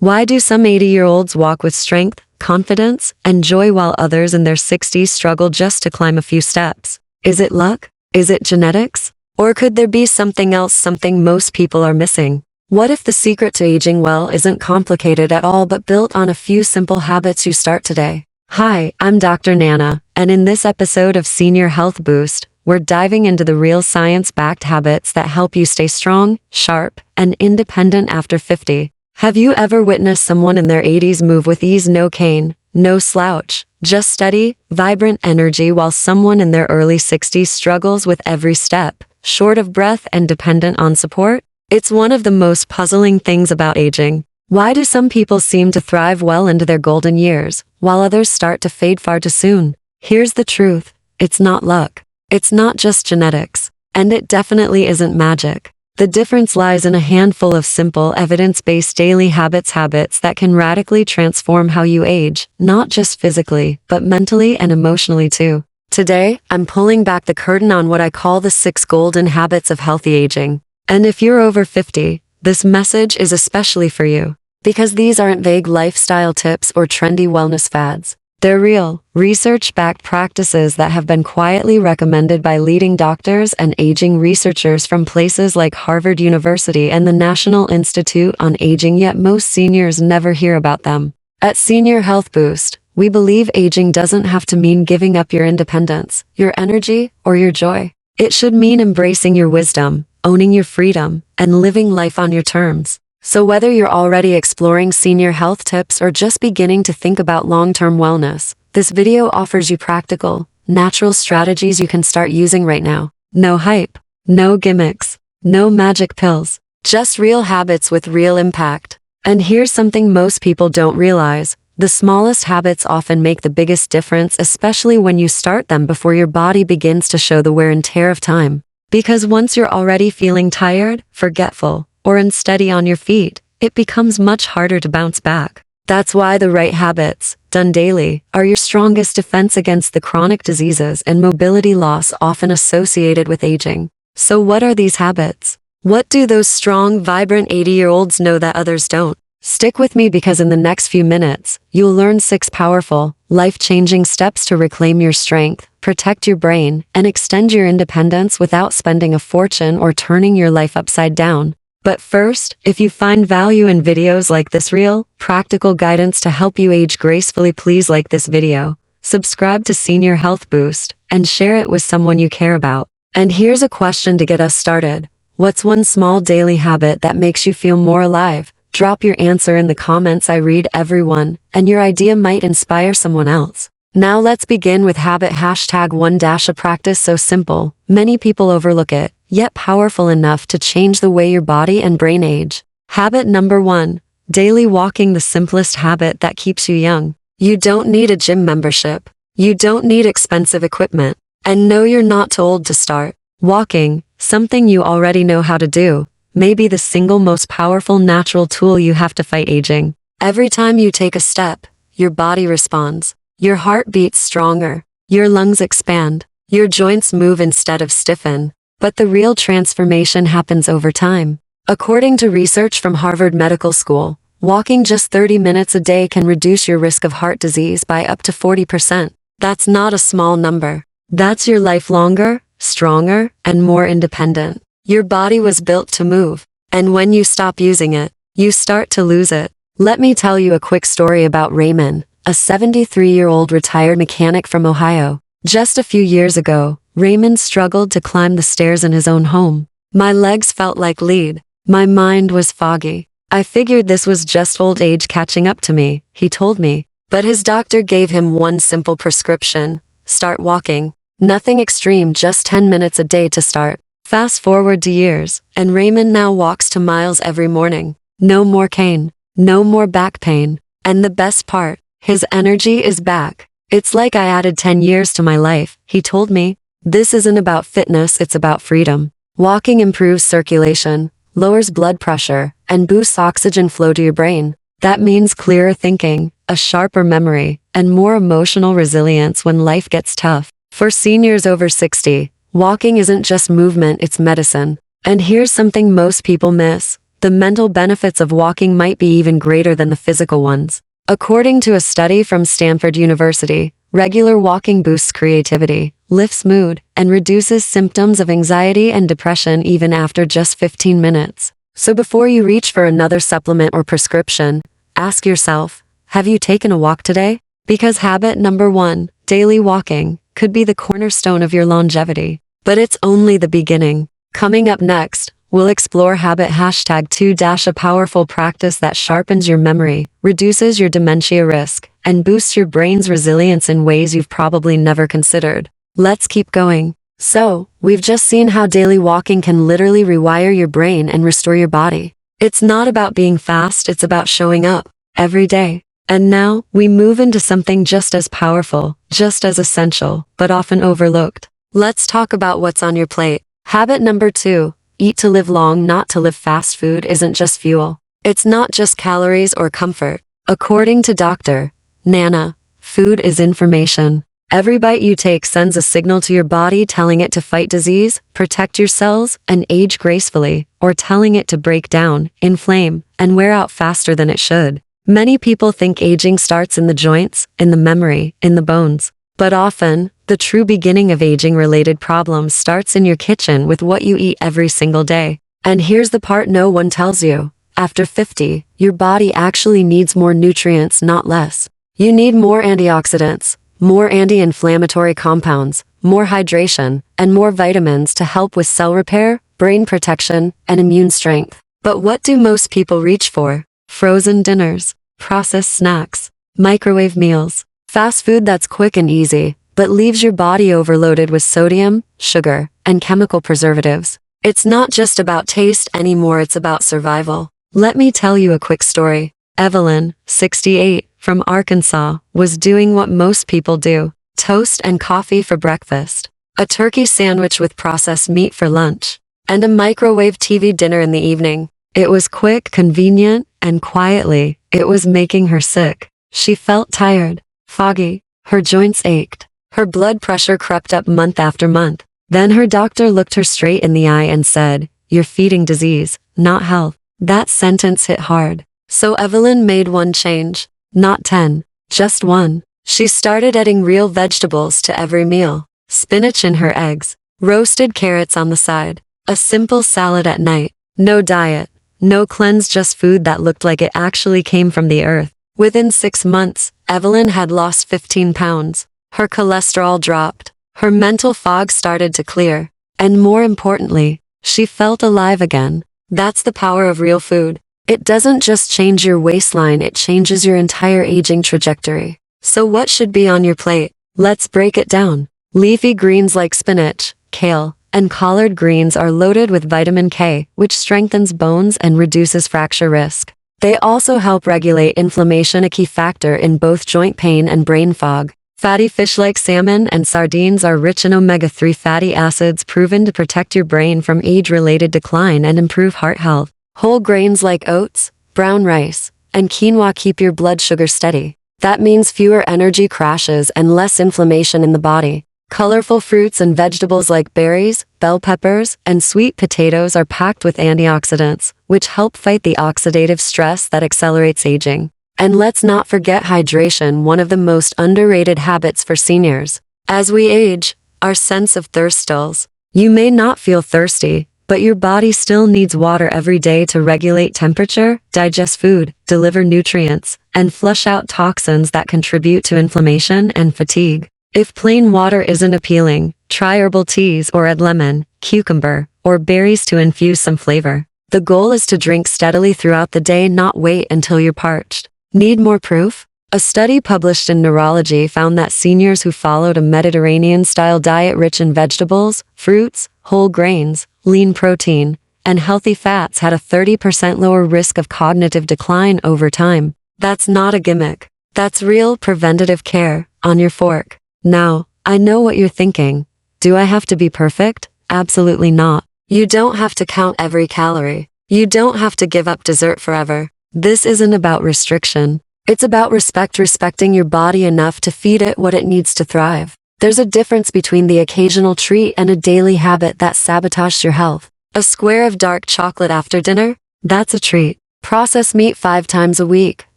Why do some 80-year-olds walk with strength, confidence, and joy while others in their 60s struggle just to climb a few steps? Is it luck? Is it genetics? Or could there be something else, something most people are missing? What if the secret to aging well isn't complicated at all but built on a few simple habits you start today? Hi, I'm Dr. Nana, and in this episode of Senior Health Boost, we're diving into the real science-backed habits that help you stay strong, sharp, and independent after 50. Have you ever witnessed someone in their 80s move with ease, no cane, no slouch, just steady, vibrant energy, while someone in their early 60s struggles with every step, short of breath and dependent on support? It's one of the most puzzling things about aging. Why do some people seem to thrive well into their golden years, while others start to fade far too soon? Here's the truth. It's not luck. It's not just genetics. And it definitely isn't magic. The difference lies in a handful of simple, evidence-based daily habits that can radically transform how you age, not just physically, but mentally and emotionally too. Today, I'm pulling back the curtain on what I call the 6 golden habits of healthy aging. And if you're over 50, this message is especially for you. Because these aren't vague lifestyle tips or trendy wellness fads. They're real, research-backed practices that have been quietly recommended by leading doctors and aging researchers from places like Harvard University and the National Institute on Aging, yet most seniors never hear about them. At Senior Health Boost, we believe aging doesn't have to mean giving up your independence, your energy, or your joy. It should mean embracing your wisdom, owning your freedom, and living life on your terms. So whether you're already exploring senior health tips or just beginning to think about long-term wellness, this video offers you practical, natural strategies you can start using right now. No hype, no gimmicks, no magic pills, just real habits with real impact. And here's something most people don't realize. The smallest habits often make the biggest difference, especially when you start them before your body begins to show the wear and tear of time. Because once you're already feeling tired, forgetful, or unsteady on your feet, it becomes much harder to bounce back. That's why the right habits, done daily, are your strongest defense against the chronic diseases and mobility loss often associated with aging. So what are these habits? What do those strong, vibrant 80-year-olds know that others don't? Stick with me, because in the next few minutes, you'll learn 6 powerful, life-changing steps to reclaim your strength, protect your brain, and extend your independence without spending a fortune or turning your life upside down. But first, if you find value in videos like this, real, practical guidance to help you age gracefully, please like this video, subscribe to Senior Health Boost, and share it with someone you care about. And here's a question to get us started. What's one small daily habit that makes you feel more alive? Drop your answer in the comments. I read every one, and your idea might inspire someone else. Now let's begin with habit #1. A practice so simple, many people overlook it, yet powerful enough to change the way your body and brain age. Habit number 1. Daily walking, the simplest habit that keeps you young. You don't need a gym membership. You don't need expensive equipment. And no, you're not too old to start. Walking, something you already know how to do, may be the single most powerful natural tool you have to fight aging. Every time you take a step, your body responds. Your heart beats stronger. Your lungs expand. Your joints move instead of stiffen. But the real transformation happens over time. According to research from Harvard Medical School, walking just 30 minutes a day can reduce your risk of heart disease by up to 40%. That's not a small number. That's your life longer, stronger, and more independent. Your body was built to move. And when you stop using it, you start to lose it. Let me tell you a quick story about Raymond, a 73-year-old retired mechanic from Ohio. Just a few years ago, Raymond struggled to climb the stairs in his own home. My legs felt like lead. My mind was foggy. I figured this was just old age catching up to me, he told me. But his doctor gave him one simple prescription: start walking. Nothing extreme, just 10 minutes a day to start. Fast forward to years, and Raymond now walks 2 miles every morning. No more cane. No more back pain. And the best part, his energy is back. It's like I added 10 years to my life, he told me. This isn't about fitness, it's about freedom. Walking improves circulation, lowers blood pressure, and boosts oxygen flow to your brain. That means clearer thinking, a sharper memory, and more emotional resilience when life gets tough. For seniors over 60, walking isn't just movement, it's medicine. And here's something most people miss. the mental benefits of walking might be even greater than the physical ones. According to a study from Stanford University, regular walking boosts creativity, lifts mood, and reduces symptoms of anxiety and depression even after just 15 minutes. So before you reach for another supplement or prescription, ask yourself, have you taken a walk today? Because habit number 1, daily walking, could be the cornerstone of your longevity. But it's only the beginning. Coming up next, we'll explore habit #2- a powerful practice that sharpens your memory, reduces your dementia risk, and boosts your brain's resilience in ways you've probably never considered. Let's keep going. So, we've just seen how daily walking can literally rewire your brain and restore your body. It's not about being fast, it's about showing up every day. And now, we move into something just as powerful, just as essential, but often overlooked. Let's talk about what's on your plate. Habit number 2, eat to live long, not to live fast. Food isn't just fuel. It's not just calories or comfort. According to Dr. Nana, food is information. Every bite you take sends a signal to your body telling it to fight disease, protect your cells, and age gracefully, or telling it to break down, inflame, and wear out faster than it should. Many people think aging starts in the joints, in the memory, in the bones. But often, the true beginning of aging-related problems starts in your kitchen with what you eat every single day. And here's the part no one tells you. After 50, your body actually needs more nutrients, not less. You need more antioxidants, more anti-inflammatory compounds, more hydration, and more vitamins to help with cell repair, brain protection, and immune strength. But what do most people reach for? Frozen dinners, processed snacks, microwave meals, fast food that's quick and easy, but leaves your body overloaded with sodium, sugar, and chemical preservatives. It's not just about taste anymore, it's about survival. Let me tell you a quick story. Evelyn, 68, from Arkansas, was doing what most people do: toast and coffee for breakfast, a turkey sandwich with processed meat for lunch, and a microwave TV dinner in the evening. It was quick, convenient, and quietly, it was making her sick. She felt tired, foggy, her joints ached, her blood pressure crept up month after month. Then her doctor looked her straight in the eye and said, "You're feeding disease, not health." That sentence hit hard. So Evelyn made one change, not 10, just one. She started adding real vegetables to every meal, spinach in her eggs, roasted carrots on the side, a simple salad at night. No diet, no cleanse, just food that looked like it actually came from the earth. Within 6 months, Evelyn had lost 15 pounds. Her cholesterol dropped. Her mental fog started to clear. And more importantly, she felt alive again. That's the power of real food. It doesn't just change your waistline, it changes your entire aging trajectory. So what should be on your plate? Let's break it down. Leafy greens like spinach, kale, and collard greens are loaded with vitamin K, which strengthens bones and reduces fracture risk. They also help regulate inflammation, a key factor in both joint pain and brain fog. Fatty fish like salmon and sardines are rich in omega-3 fatty acids, proven to protect your brain from age-related decline and improve heart health. Whole grains like oats, brown rice, and quinoa keep your blood sugar steady. That means fewer energy crashes and less inflammation in the body. Colorful fruits and vegetables like berries, bell peppers, and sweet potatoes are packed with antioxidants, which help fight the oxidative stress that accelerates aging. And let's not forget hydration, one of the most underrated habits for seniors. As we age, our sense of thirst dulls. You may not feel thirsty, but your body still needs water every day to regulate temperature, digest food, deliver nutrients, and flush out toxins that contribute to inflammation and fatigue. If plain water isn't appealing, try herbal teas or add lemon, cucumber, or berries to infuse some flavor. The goal is to drink steadily throughout the day, not wait until you're parched. Need more proof? A study published in Neurology found that seniors who followed a Mediterranean-style diet rich in vegetables, fruits, whole grains, lean protein, and healthy fats had a 30% lower risk of cognitive decline over time. That's not a gimmick. That's real preventative care on your fork. Now, I know what you're thinking. Do I have to be perfect? Absolutely not. You don't have to count every calorie. You don't have to give up dessert forever. This isn't about restriction. It's about respecting your body enough to feed it what it needs to thrive. There's a difference between the occasional treat and a daily habit that sabotages your health. A square of dark chocolate after dinner? That's a treat. Processed meat 5 times a week,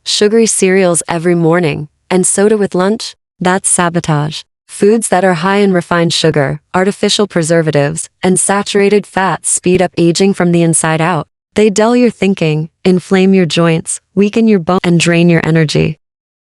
sugary cereals every morning, and soda with lunch? That's sabotage. Foods that are high in refined sugar, artificial preservatives, and saturated fats speed up aging from the inside out. They dull your thinking, inflame your joints, weaken your bones, and drain your energy.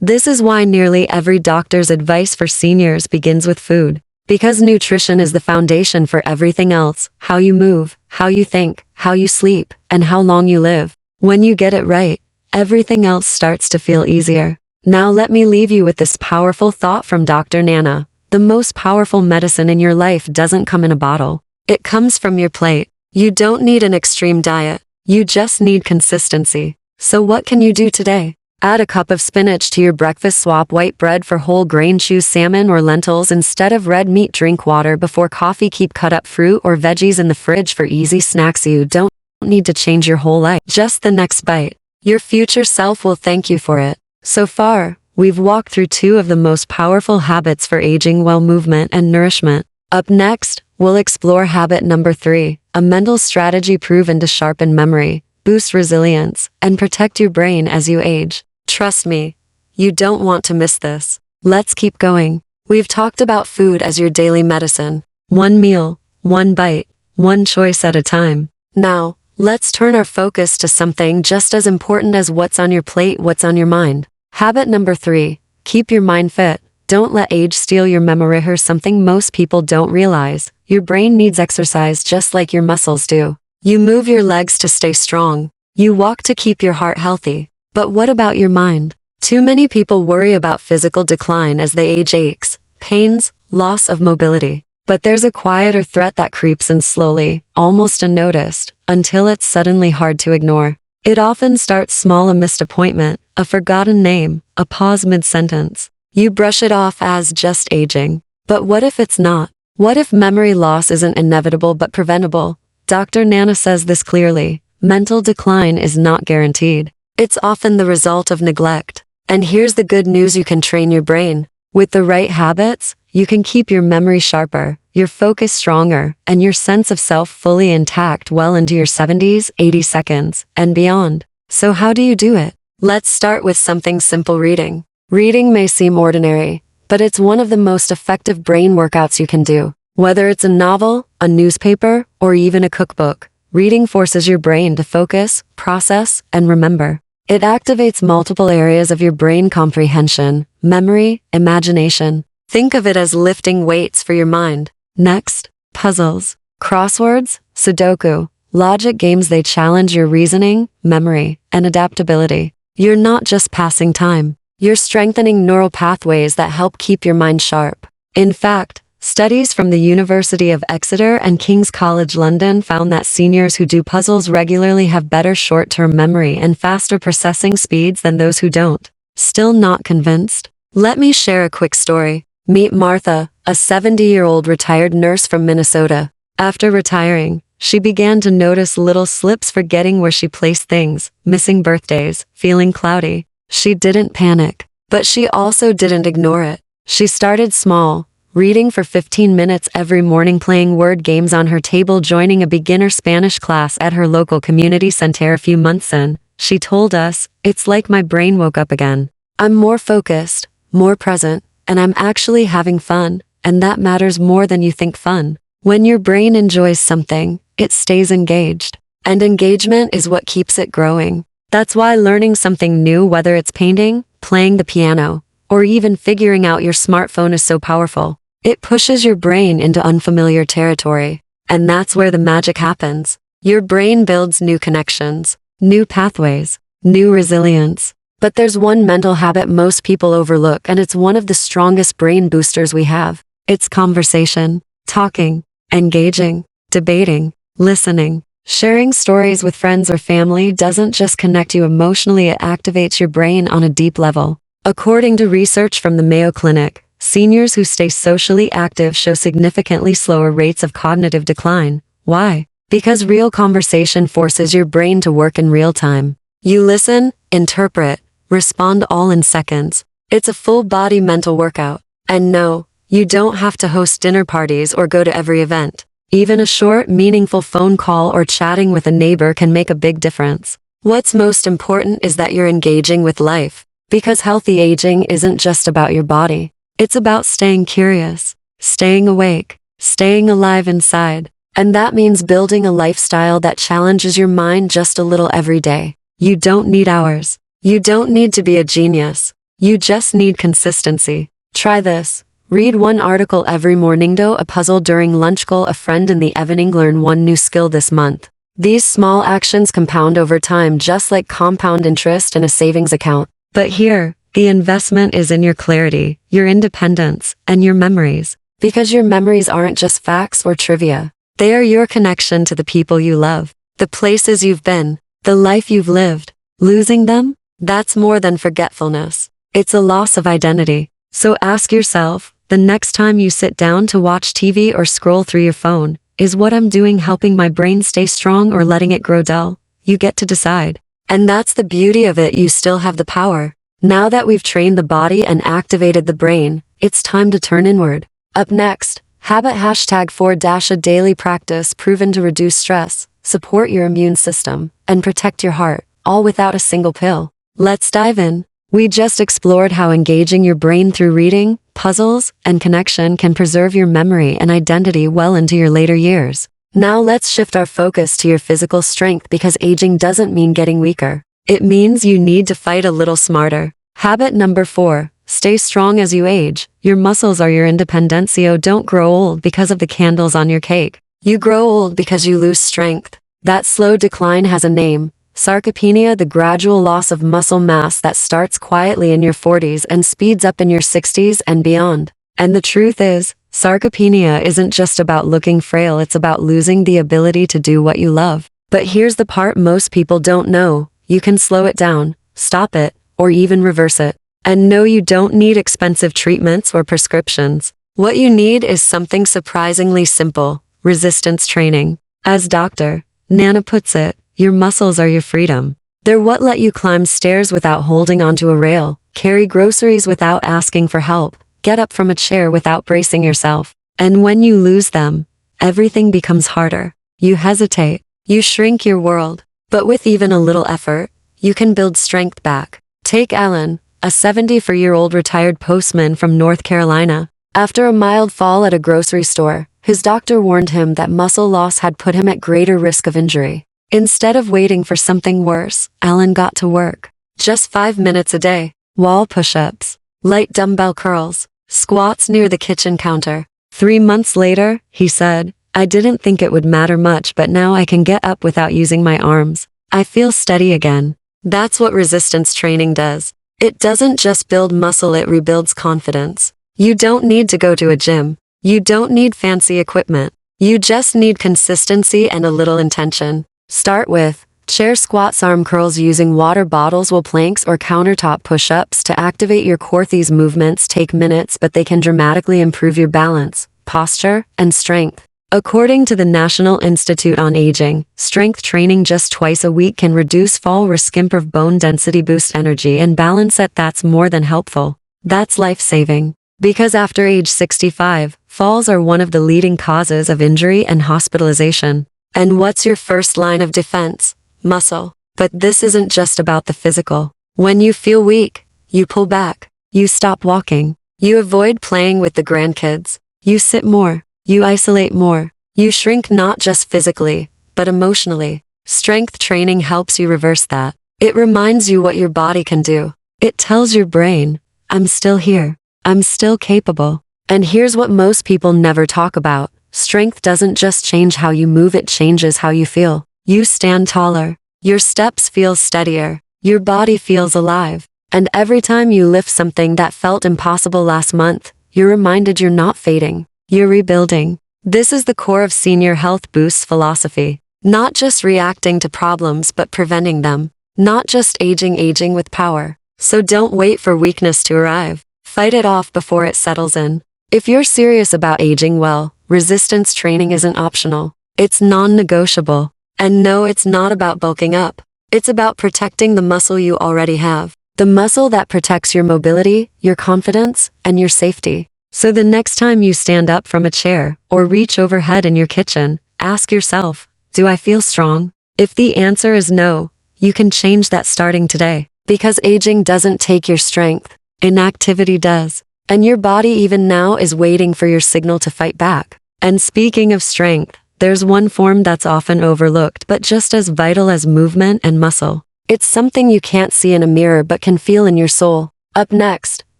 This is why nearly every doctor's advice for seniors begins with food. Because nutrition is the foundation for everything else: how you move, how you think, how you sleep, and how long you live. When you get it right, everything else starts to feel easier. Now let me leave you with this powerful thought from Dr. Nana. The most powerful medicine in your life doesn't come in a bottle. It comes from your plate. You don't need an extreme diet. You just need consistency. So what can you do today? Add a cup of spinach to your breakfast. Swap white bread for whole grain. Choose salmon or lentils instead of red meat. Drink water before coffee. Keep cut up fruit or veggies in the fridge for easy snacks. You don't need to change your whole life. Just the next bite. Your future self will thank you for it. So far, we've walked through 2 of the most powerful habits for aging well: movement and nourishment. Up next, we'll explore habit number 3, a mental strategy proven to sharpen memory, boost resilience, and protect your brain as you age. Trust me, you don't want to miss this. Let's keep going. We've talked about food as your daily medicine. One meal, one bite, one choice at a time. Now, let's turn our focus to something just as important as what's on your plate: what's on your mind. Habit number 3, keep your mind fit. Don't let age steal your memory. Here's something most people don't realize: your brain needs exercise just like your muscles do. You move your legs to stay strong. You walk to keep your heart healthy. But what about your mind? Too many people worry about physical decline as they age: aches, pains, loss of mobility. But there's a quieter threat that creeps in slowly, almost unnoticed, until it's suddenly hard to ignore. It often starts small: a missed appointment, a forgotten name, a pause mid-sentence. You brush it off as just aging. But what if it's not? What if memory loss isn't inevitable but preventable? Dr. Nana says this clearly: mental decline is not guaranteed. It's often the result of neglect. And here's the good news: you can train your brain. With the right habits, you can keep your memory sharper, your focus stronger, and your sense of self fully intact well into your 70s, 80 seconds, and beyond. So how do you do it? Let's start with something simple: reading. Reading may seem ordinary, but it's one of the most effective brain workouts you can do. Whether it's a novel, a newspaper, or even a cookbook, reading forces your brain to focus, process, and remember. It activates multiple areas of your brain: comprehension, memory, imagination. Think of it as lifting weights for your mind. Next, puzzles. Crosswords, Sudoku, logic games. They challenge your reasoning, memory, and adaptability. You're not just passing time. You're strengthening neural pathways that help keep your mind sharp. In fact, studies from the University of Exeter and King's College London found that seniors who do puzzles regularly have better short-term memory and faster processing speeds than those who don't. Still not convinced? Let me share a quick story. Meet Martha, a 70-year-old retired nurse from Minnesota. After retiring, she began to notice little slips: forgetting where she placed things, missing birthdays, feeling cloudy. She didn't panic, but she also didn't ignore it. She started small, reading for 15 minutes every morning, playing word games on her table, joining a beginner Spanish class at her local community center. A few months in, she told us, "It's like my brain woke up again. I'm more focused, more present, and I'm actually having fun, and that matters more than you think." Fun. When your brain enjoys something, it stays engaged. And engagement is what keeps it growing. That's why learning something new, whether it's painting, playing the piano, or even figuring out your smartphone, is so powerful. It pushes your brain into unfamiliar territory. And that's where the magic happens. Your brain builds new connections, new pathways, new resilience. But there's one mental habit most people overlook, and it's one of the strongest brain boosters we have. It's conversation, talking, engaging, debating, listening. Sharing stories with friends or family doesn't just connect you emotionally, it activates your brain on a deep level. According to research from the Mayo Clinic, seniors who stay socially active show significantly slower rates of cognitive decline. Why? Because real conversation forces your brain to work in real time. You listen, interpret, respond all in seconds. It's a full-body mental workout. And no, you don't have to host dinner parties or go to every event. Even a short, meaningful phone call or chatting with a neighbor can make a big difference. What's most important is that you're engaging with life, because healthy aging isn't just about your body. It's about staying curious, staying awake, staying alive inside. And that means building a lifestyle that challenges your mind just a little every day. You don't need hours. You don't need to be a genius. You just need consistency. Try this. Read one article every morning, do a puzzle during lunch, call a friend in the evening, learn one new skill this month. These small actions compound over time just like compound interest in a savings account. But here, the investment is in your clarity, your independence, and your memories. Because your memories aren't just facts or trivia. They are your connection to the people you love, the places you've been, the life you've lived. Losing them? That's more than forgetfulness. It's a loss of identity. So ask yourself, the next time you sit down to watch TV or scroll through your phone, is what I'm doing helping my brain stay strong or letting it grow dull? You get to decide. And that's the beauty of it, you still have the power. Now that we've trained the body and activated the brain, it's time to turn inward. Up next, habit #4 a daily practice proven to reduce stress, support your immune system, and protect your heart, all without a single pill. Let's dive in. We just explored how engaging your brain through reading, puzzles, and connection can preserve your memory and identity well into your later years. Now let's shift our focus to your physical strength, because aging doesn't mean getting weaker. It means you need to fight a little smarter. Habit number 4. Stay strong as you age. Your muscles are your independencio. Don't grow old because of the candles on your cake. You grow old because you lose strength. That slow decline has a name. Sarcopenia, the gradual loss of muscle mass that starts quietly in your 40s and speeds up in your 60s and beyond. And the truth is, sarcopenia isn't just about looking frail, it's about losing the ability to do what you love. But here's the part most people don't know. You can slow it down, stop it, or even reverse it. And no, you don't need expensive treatments or prescriptions. What you need is something surprisingly simple: resistance training. As Dr. Nana puts it, your muscles are your freedom. They're what let you climb stairs without holding onto a rail, carry groceries without asking for help, get up from a chair without bracing yourself. And when you lose them, everything becomes harder. You hesitate, you shrink your world. But with even a little effort, you can build strength back. Take Alan, a 74-year-old retired postman from North Carolina. After a mild fall at a grocery store, his doctor warned him that muscle loss had put him at greater risk of injury. Instead of waiting for something worse, Alan got to work. Just 5 minutes a day, wall push-ups, light dumbbell curls, squats near the kitchen counter. 3 months later, he said, I didn't think it would matter much, but now I can get up without using my arms. I feel steady again. That's what resistance training does. It doesn't just build muscle, it rebuilds confidence. You don't need to go to a gym. You don't need fancy equipment. You just need consistency and a little intention. Start with chair squats, arm curls using water bottles, wall planks, or countertop push-ups to activate your core. These movements take minutes, but they can dramatically improve your balance, posture, and strength. According to the National Institute on Aging, strength training just twice a week can reduce fall risk, improve bone density, boost energy and balance. That's more than helpful. That's life-saving. Because after age 65, falls are one of the leading causes of injury and hospitalization. And what's your first line of defense? Muscle. But this isn't just about the physical. When you feel weak, you pull back. You stop walking. You avoid playing with the grandkids. You sit more. You isolate more. You shrink, not just physically, but emotionally. Strength training helps you reverse that. It reminds you what your body can do. It tells your brain, I'm still here. I'm still capable. And here's what most people never talk about. Strength doesn't just change how you move, it changes how you feel. You stand taller. Your steps feel steadier. Your body feels alive. And every time you lift something that felt impossible last month, you're reminded you're not fading. You're rebuilding. This is the core of Senior Health Boost's philosophy. Not just reacting to problems, but preventing them. Not just aging with power. So don't wait for weakness to arrive. Fight it off before it settles in. If you're serious about aging well, resistance training isn't optional. It's non-negotiable. And no, it's not about bulking up. It's about protecting the muscle you already have. The muscle that protects your mobility, your confidence, and your safety. So the next time you stand up from a chair or reach overhead in your kitchen, ask yourself, do I feel strong? If the answer is no, you can change that starting today. Because aging doesn't take your strength. Inactivity does. And your body even now is waiting for your signal to fight back. And speaking of strength, there's one form that's often overlooked but just as vital as movement and muscle. It's something you can't see in a mirror but can feel in your soul. Up next,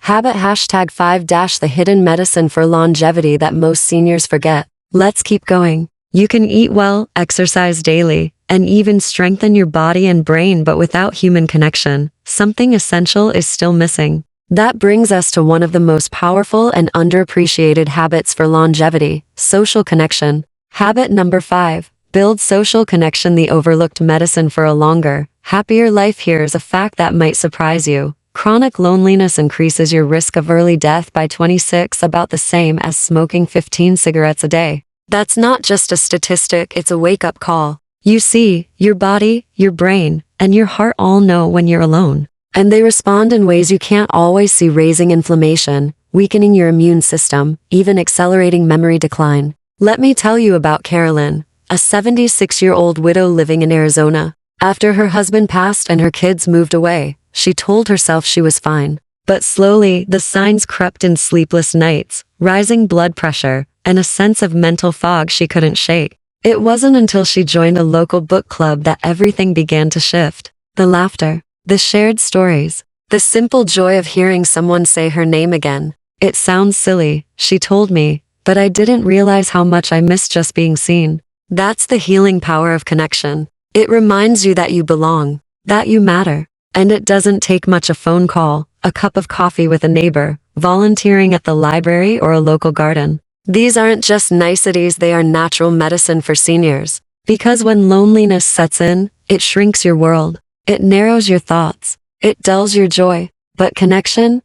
habit #5 the hidden medicine for longevity that most seniors forget. Let's keep going. You can eat well, exercise daily, and even strengthen your body and brain, but without human connection, something essential is still missing. That brings us to one of the most powerful and underappreciated habits for longevity, social connection. Habit number 5. Build social connection, the overlooked medicine for a longer, happier life. Here's a fact that might surprise you. Chronic loneliness increases your risk of early death by 26, about the same as smoking 15 cigarettes a day. That's not just a statistic, it's a wake-up call. You see, your body, your brain, and your heart all know when you're alone. And they respond in ways you can't always see, raising inflammation, weakening your immune system, even accelerating memory decline. Let me tell you about Carolyn, a 76-year-old widow living in Arizona. After her husband passed and her kids moved away, she told herself she was fine. But slowly, the signs crept in: sleepless nights, rising blood pressure, and a sense of mental fog she couldn't shake. It wasn't until she joined a local book club that everything began to shift. The laughter, the shared stories, the simple joy of hearing someone say her name again. It sounds silly, she told me, but I didn't realize how much I missed just being seen. That's the healing power of connection. It reminds you that you belong, that you matter. And it doesn't take much: a phone call, a cup of coffee with a neighbor, volunteering at the library or a local garden. These aren't just niceties, they are natural medicine for seniors. Because when loneliness sets in, it shrinks your world. It narrows your thoughts. It dulls your joy. But connection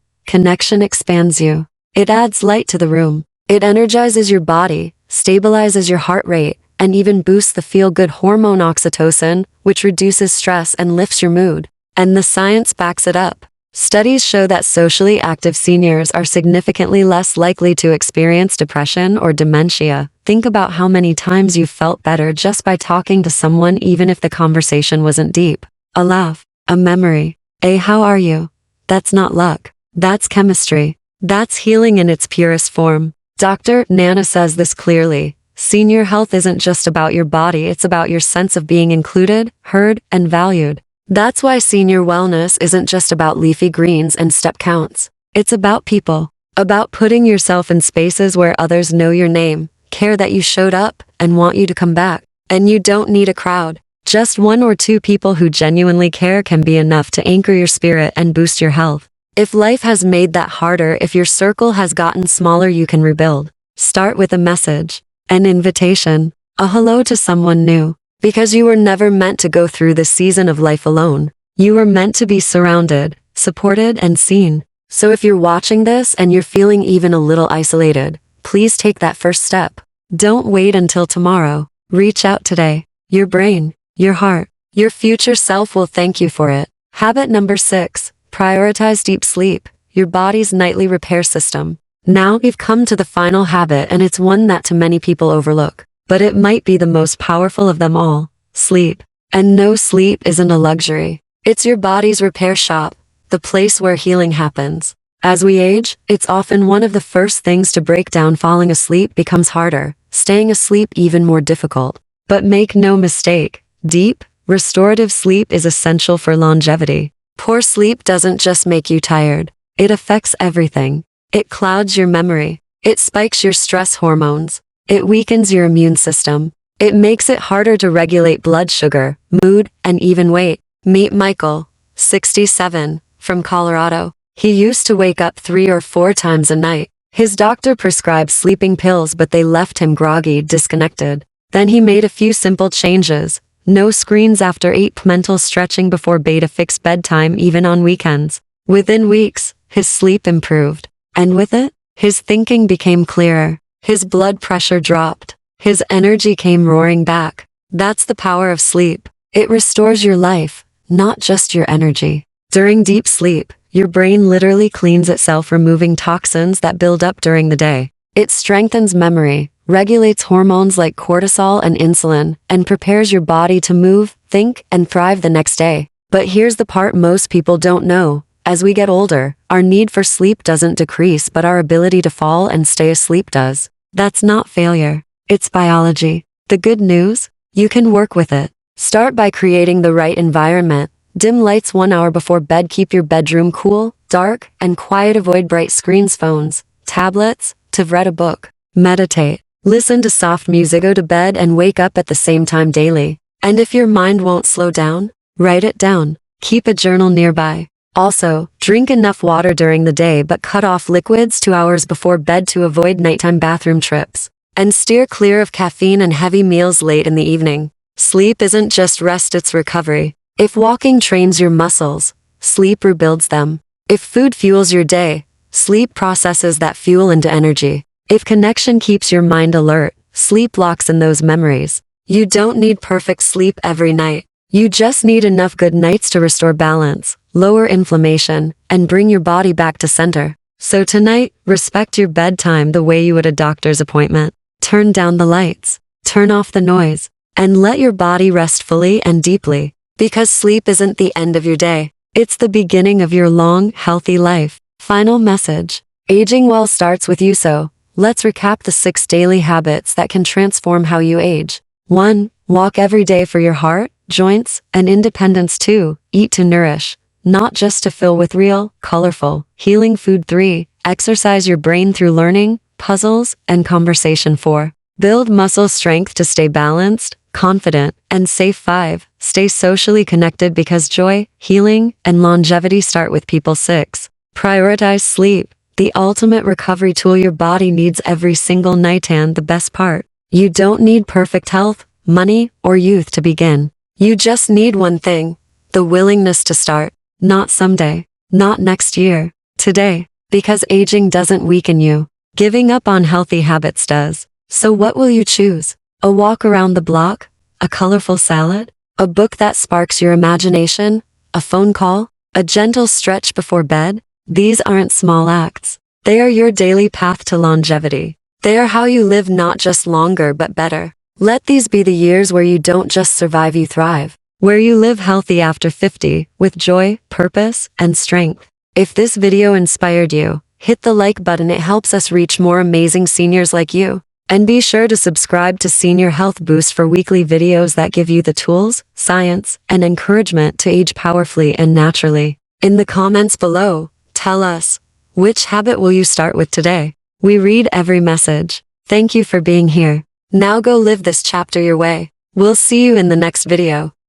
expands you. It adds light to the room. It energizes your body, stabilizes your heart rate, and even boosts the feel-good hormone oxytocin, which reduces stress and lifts your mood. And the science backs it up. Studies show that socially active seniors are significantly less likely to experience depression or dementia. Think about how many times you've felt better just by talking to someone, even if the conversation wasn't deep. A laugh, a memory, a "how are you?" That's not luck. That's chemistry. That's healing in its purest form. Dr. Nana says this clearly. Senior health isn't just about your body, it's about your sense of being included, heard, and valued. That's why senior wellness isn't just about leafy greens and step counts. It's about people. About putting yourself in spaces where others know your name, care that you showed up, and want you to come back. And you don't need a crowd. Just 1 or 2 people who genuinely care can be enough to anchor your spirit and boost your health. If life has made that harder, if your circle has gotten smaller, you can rebuild. Start with a message, an invitation, a hello to someone new. Because you were never meant to go through this season of life alone. You were meant to be surrounded, supported, and seen. So if you're watching this and you're feeling even a little isolated, please take that first step. Don't wait until tomorrow. Reach out today. Your brain, your heart, your future self will thank you for it. Habit number 6. Prioritize deep sleep, your body's nightly repair system. Now we've come to the final habit, and it's one that too many people overlook. But it might be the most powerful of them all: sleep. And no, sleep isn't a luxury. It's your body's repair shop, the place where healing happens. As we age, it's often one of the first things to break down. Falling asleep becomes harder, staying asleep even more difficult. But make no mistake, deep, restorative sleep is essential for longevity. Poor sleep doesn't just make you tired. It affects everything. It clouds your memory. It spikes your stress hormones. It weakens your immune system. It makes it harder to regulate blood sugar, mood, and even weight. Meet Michael, 67, from Colorado. He used to wake up 3 or 4 times a night. His doctor prescribed sleeping pills, but they left him groggy, disconnected. Then he made a few simple changes. No screens after 8, mental stretching before bed, a fixed bedtime even on weekends. Within weeks, his sleep improved. And with it, his thinking became clearer. His blood pressure dropped. His energy came roaring back. That's the power of sleep. It restores your life, not just your energy. During deep sleep, your brain literally cleans itself, removing toxins that build up during the day. It strengthens memory, regulates hormones like cortisol and insulin, and prepares your body to move, think, and thrive the next day. But here's the part most people don't know. As we get older, our need for sleep doesn't decrease, but our ability to fall and stay asleep does. That's not failure. It's biology. The good news? You can work with it. Start by creating the right environment. Dim lights 1 hour before bed. Keep your bedroom cool, dark, and quiet. Avoid bright screens, phones, tablets. To read a book. Meditate. Listen to soft music. Go to bed and wake up at the same time daily. And if your mind won't slow down, write it down. Keep a journal nearby. Also, drink enough water during the day, but cut off liquids 2 hours before bed to avoid nighttime bathroom trips. And steer clear of caffeine and heavy meals late in the evening. Sleep isn't just rest, it's recovery. If walking trains your muscles, sleep rebuilds them. If food fuels your day, sleep processes that fuel into energy. If connection keeps your mind alert, sleep locks in those memories. You don't need perfect sleep every night. You just need enough good nights to restore balance, lower inflammation, and bring your body back to center. So tonight, respect your bedtime the way you would a doctor's appointment. Turn down the lights, turn off the noise, and let your body rest fully and deeply. Because sleep isn't the end of your day. It's the beginning of your long, healthy life. Final message. Aging well starts with you, so let's recap the 6 daily habits that can transform how you age. 1. Walk every day for your heart, joints, and independence. 2. Eat to nourish, not just to fill with real, colorful, healing food. 3. Exercise your brain through learning, puzzles, and conversation. 4. Build muscle strength to stay balanced, confident, and safe. 5. Stay socially connected because joy, healing, and longevity start with people. 6. Prioritize sleep, the ultimate recovery tool your body needs every single night. And the best part, you don't need perfect health, money, or youth to begin. You just need one thing: the willingness to start. Not someday, not next year, today. Because aging doesn't weaken you. Giving up on healthy habits does. So what will you choose? A walk around the block? A colorful salad? A book that sparks your imagination? A phone call? A gentle stretch before bed? These aren't small acts. They are your daily path to longevity. They are how you live, not just longer but better. Let these be the years where you don't just survive, you thrive. Where you live healthy after 50, with joy, purpose, and strength. If this video inspired you, hit the like button. It helps us reach more amazing seniors like you. And be sure to subscribe to Senior Health Boost for weekly videos that give you the tools, science, and encouragement to age powerfully and naturally. In the comments below, tell us, which habit will you start with today? We read every message. Thank you for being here. Now go live this chapter your way. We'll see you in the next video.